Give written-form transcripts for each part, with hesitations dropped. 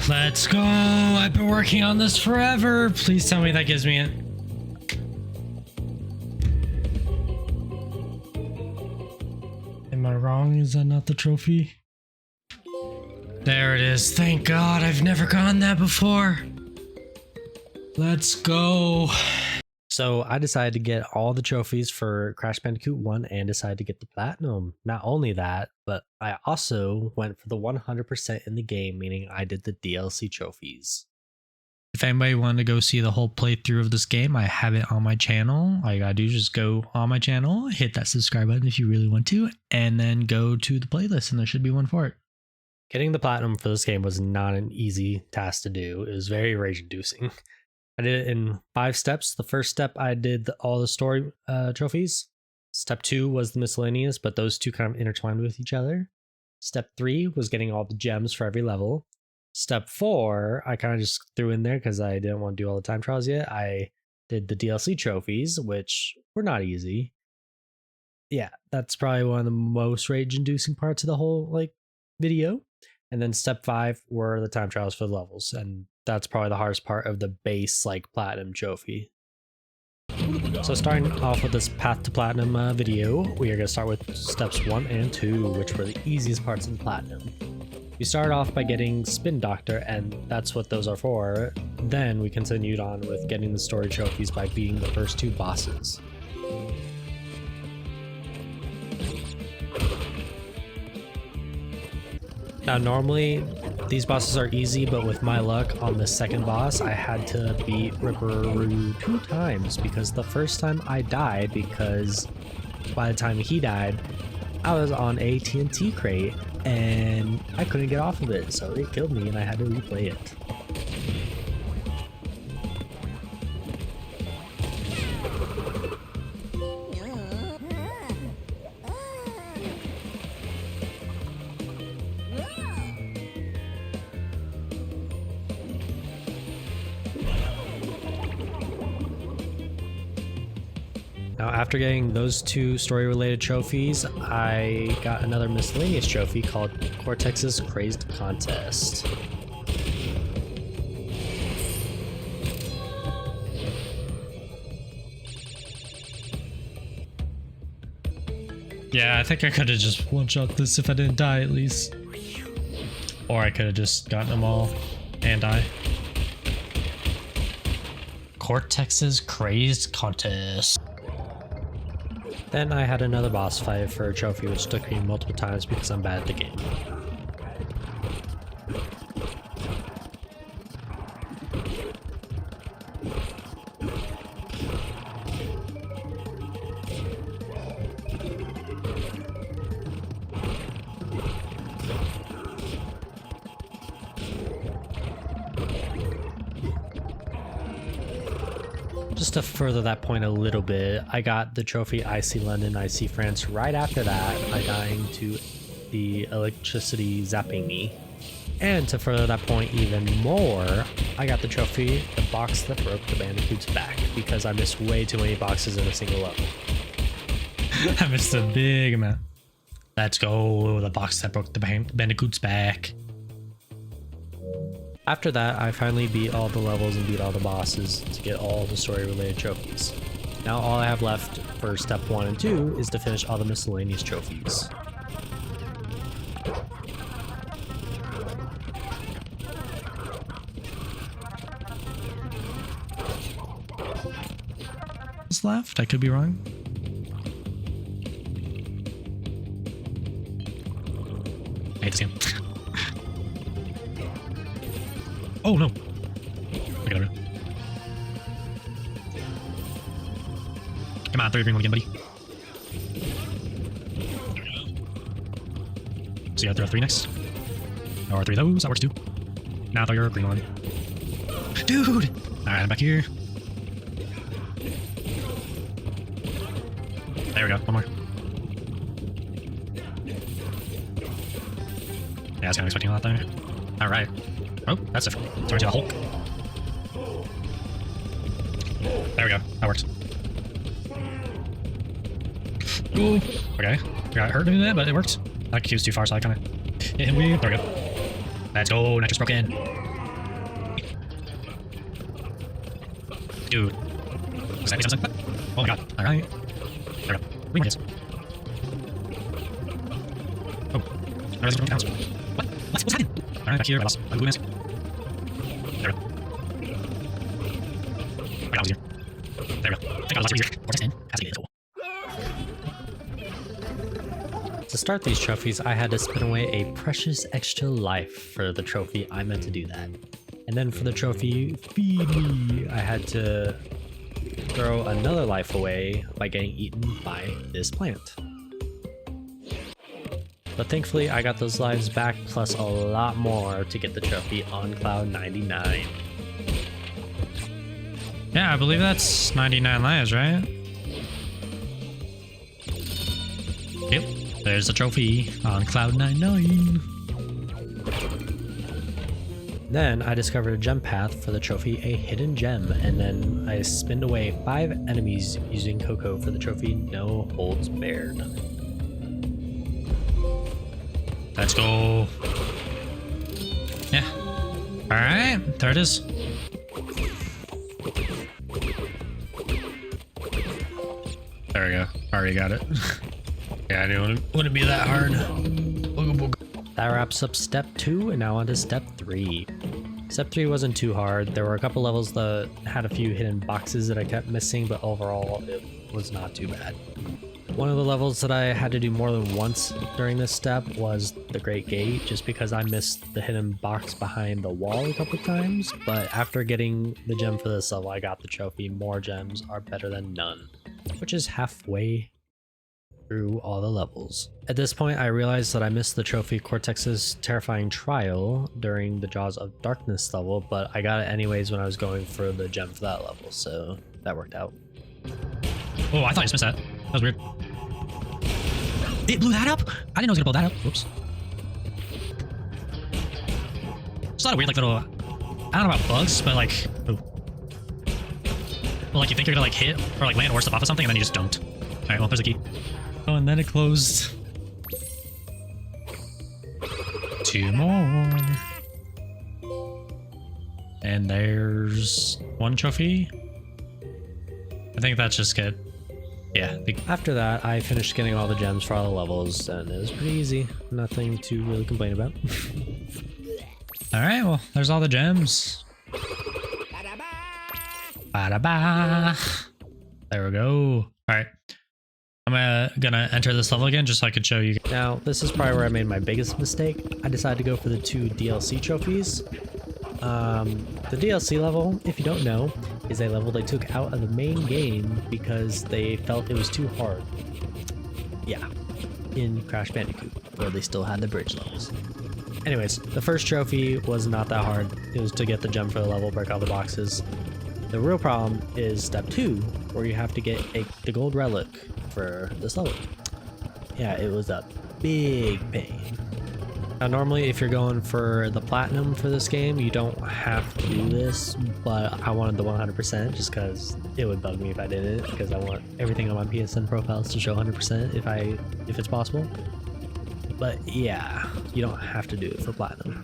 Let's go. I've been working on this forever. Please tell me that gives me it. Am I wrong? Is that not the trophy? There it is. Thank God. I've never gotten that before. Let's go. So I decided to get all the trophies for Crash Bandicoot 1 and decided to get the platinum. Not only that, but I also went for the 100% in the game, meaning I did the DLC trophies. If anybody wanted to go see the whole playthrough of this game, I have it on my channel. All you gotta do is just go on my channel, hit that subscribe button if you really want to, and then go to the playlist and there should be one for it. Getting the platinum for this game was not an easy task to do. It was very rage-inducing. I did it in 5 steps. The first step, I did all the story trophies. Step 2 was the miscellaneous, but those two kind of intertwined with each other. Step 3 was getting all the gems for every level. Step 4, I kind of just threw in there because I didn't want to do all the time trials yet. I did the DLC trophies, which were not easy. Yeah, that's probably one of the most rage-inducing parts of the whole video. And then step 5 were the time trials for the levels, and that's probably the hardest part of the base platinum trophy. So starting off with this path to platinum video, we are going to start with steps 1 and 2, which were the easiest parts of the platinum. We started off by getting Spin Doctor, and that's what those are for. Then we continued on with getting the story trophies by beating the first 2 bosses. Now normally these bosses are easy, but with my luck on the second boss I had to beat Ripperoo 2 times because the first time I died because by the time he died I was on a TNT crate and I couldn't get off of it, so it killed me and I had to replay it. Now after getting those 2 story-related trophies, I got another miscellaneous trophy called Cortex's Crazed Contest. Yeah, I think I could have just one-shot this if I didn't die at least. Or I could have just gotten them all and die. Cortex's Crazed Contest. Then I had another boss fight for a trophy which took me multiple times because I'm bad at the game. Just to further that point a little bit, I got the trophy I See London, I See France right after that by dying to the electricity zapping me. And to further that point even more, I got the trophy, the box that broke the Bandicoot's back, because I missed way too many boxes in a single level. I missed a big amount. Let's go, the box that broke the Bandicoot's back. After that, I finally beat all the levels and beat all the bosses to get all the story-related trophies. Now all I have left for step 1 and 2 is to finish all the miscellaneous trophies. What's left? I could be wrong. I hate this game. Oh no! I got it. Come on, throw your green one again, buddy. So you gotta throw 3 next. Or 3 of those, that works too. Now throw your green one. Dude! Alright, I'm back here. There we go, one more. Yeah, I was kind of expecting a lot there. Alright. Oh, that's different. Turn into a Hulk. There we go. That worked. Ooh. Okay. I got hurt doing that, but it worked. That cue was too far, so I kind of hit him with. There we go. Let's go. Nitrous broken. Dude. Exactly something. Oh my god. Alright. There we go. 3 more hits. Oh. I realized it counts. What? What's happening? Alright, back here. I lost my blue mask. There we go. Oh, that was easier. There we go. Thank god it was easier. Vortex 10. Has to get it. To start these trophies, I had to spin away a precious extra life for the trophy I meant to do that. And then for the trophy, feed me, I had to throw another life away by getting eaten by this plant. But thankfully, I got those lives back plus a lot more to get the trophy on cloud 99. Yeah, I believe that's 99 lives, right? Yep. There's the trophy on cloud 99. Then I discovered a gem path for the trophy, a hidden gem, and then I spinned away 5 enemies using Coco for the trophy, no holds barred. Let's go. Yeah. Alright, there it is. There we go. Already got it. Yeah, I knew it wouldn't be that hard. That wraps up step 2, and now on to step 3. Step 3 wasn't too hard. There were a couple levels that had a few hidden boxes that I kept missing, but overall it was not too bad. One of the levels that I had to do more than once during this step was the Great Gate, just because I missed the hidden box behind the wall a couple times, but after getting the gem for this level, I got the trophy. More gems are better than none, which is halfway through all the levels. At this point, I realized that I missed the trophy Cortex's terrifying trial during the Jaws of Darkness level, but I got it anyways when I was going for the gem for that level, so that worked out. Oh, I thought I just missed that. That was weird. It blew that up? I didn't know it was gonna blow that up. Whoops. It's a lot of weird, like, little... I don't know about bugs, but like... Oh. Well, like, you think you're gonna, like, hit or, like, land or step off of something, and then you just don't. Alright, well, there's a key. Oh, and then it closed. 2 more. And there's 1 trophy. I think that's just good. Yeah. After that, I finished getting all the gems for all the levels, and it was pretty easy. Nothing to really complain about. Alright, well, there's all the gems. Ba-da-ba. There we go. Alright. I'm gonna enter this level again just so I could show you. Now, this is probably where I made my biggest mistake. I decided to go for the 2 DLC trophies. The DLC level, if you don't know, is a level they took out of the main game because they felt it was too hard. Yeah, in Crash Bandicoot, where they still had the bridge levels. Anyways, the first trophy was not that hard. It was to get the gem for the level, break all the boxes. The real problem is step 2, where you have to get the gold relic for this level. Yeah, it was a big pain. Now, normally if you're going for the platinum for this game, you don't have to do this, but I wanted the 100% just because it would bug me if I did it, because I want everything on my PSN profiles to show 100% if it's possible. But yeah, you don't have to do it for platinum.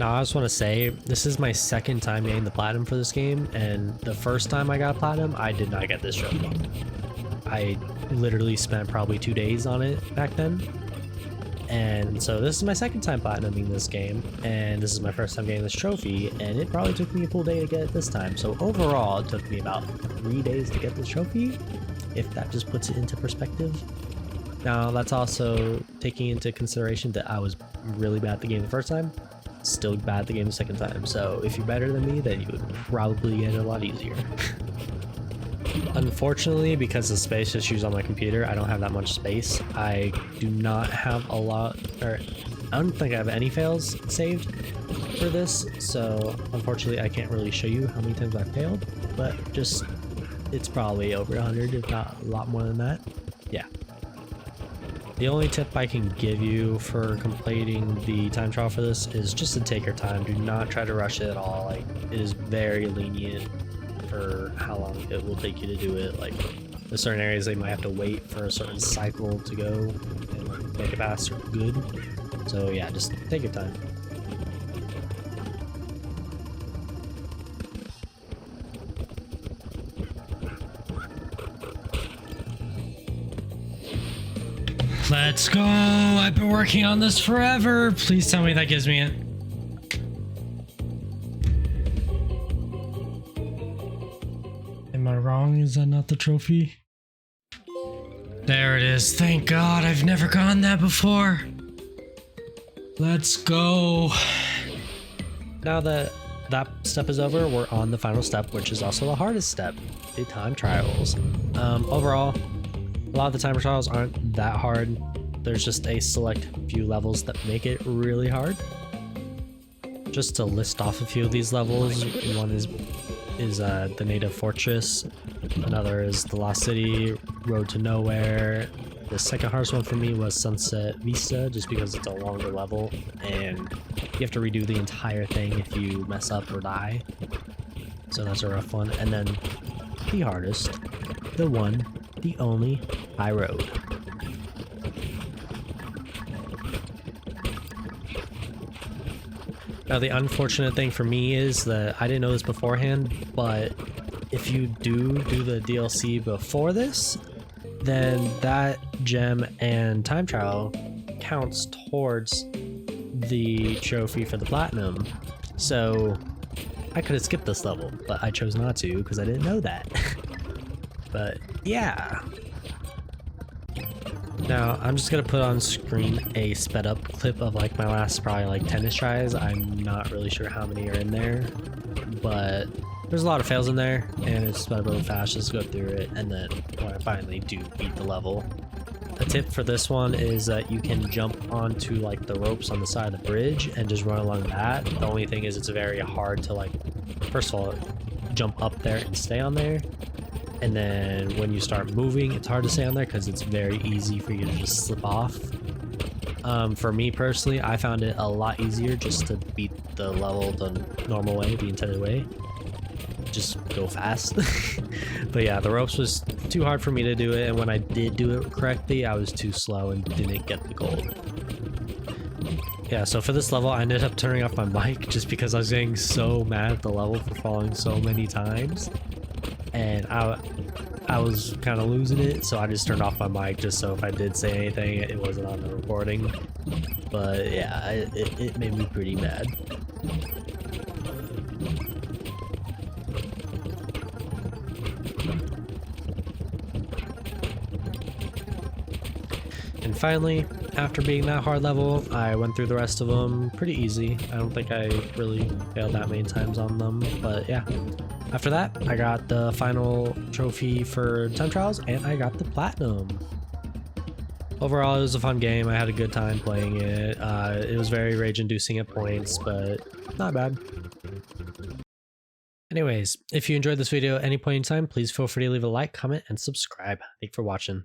Now, I just want to say, this is my second time getting the platinum for this game, and the first time I got platinum, I did not get this trophy. I literally spent probably 2 days on it back then. And so this is my second time platinuming this game, and this is my first time getting this trophy, and it probably took me a full day to get it this time. So overall, it took me about 3 days to get this trophy, if that just puts it into perspective. Now, that's also taking into consideration that I was really bad at the game the first time, still bad at the game the second time. So if you're better than me, then you would probably get it a lot easier. Unfortunately, because of space issues on my computer, I don't have that much space. I do not have a lot, or I don't think I have any fails saved for this, so unfortunately I can't really show you how many times I failed, but just, it's probably over 100, if not a lot more than that. Yeah. The only tip I can give you for completing the time trial for this is just to take your time. Do not try to rush it at all. Like, it is very lenient for how long it will take you to do it. Like, there's certain areas they might have to wait for a certain cycle to go and like make it faster good. So yeah, just take your time. Let's go! I've been working on this forever! Please tell me that gives me it. Am I wrong? Is that not the trophy? There it is. Thank God, I've never gotten that before. Let's go. Now that that step is over, we're on the final step, which is also the hardest step, the time trials. Overall, a lot of the time trials aren't that hard. There's just a select few levels that make it really hard. Just to list off a few of these levels, one is the Native Fortress, another is the Lost City, Road to Nowhere. The second hardest one for me was Sunset Vista, just because it's a longer level and you have to redo the entire thing if you mess up or die. So that's a rough one. And then the hardest, the one, the only, High Road. Now, the unfortunate thing for me is that I didn't know this beforehand, but if you do the DLC before this, then that gem and time trial counts towards the trophy for the platinum. So I could have skipped this level, but I chose not to because I didn't know that. But yeah. Now, I'm just gonna put on screen a sped up clip of like my last probably like tennis tries. I'm not really sure how many are in there, but there's a lot of fails in there and it's sped up really fast. Just go through it, and then when I finally do beat the level. A tip for this one is that you can jump onto like the ropes on the side of the bridge and just run along that. The only thing is it's very hard to like, first of all, jump up there and stay on there. And then when you start moving, it's hard to stay on there because it's very easy for you to just slip off. For me personally, I found it a lot easier just to beat the level the normal way, the intended way. Just go fast. But yeah, the ropes was too hard for me to do it, and when I did do it correctly, I was too slow and didn't get the gold. Yeah, so for this level, I ended up turning off my mic just because I was getting so mad at the level for falling so many times. And I was kind of losing it, so I just turned off my mic just so if I did say anything, it wasn't on the recording. But yeah, it made me pretty mad. And finally, after beating that hard level, I went through the rest of them pretty easy. I don't think I really failed that many times on them, but yeah. After that, I got the final trophy for time trials, and I got the platinum. Overall, it was a fun game. I had a good time playing it. It was very rage-inducing at points, but not bad. Anyways, if you enjoyed this video at any point in time, please feel free to leave a like, comment, and subscribe. Thanks for watching.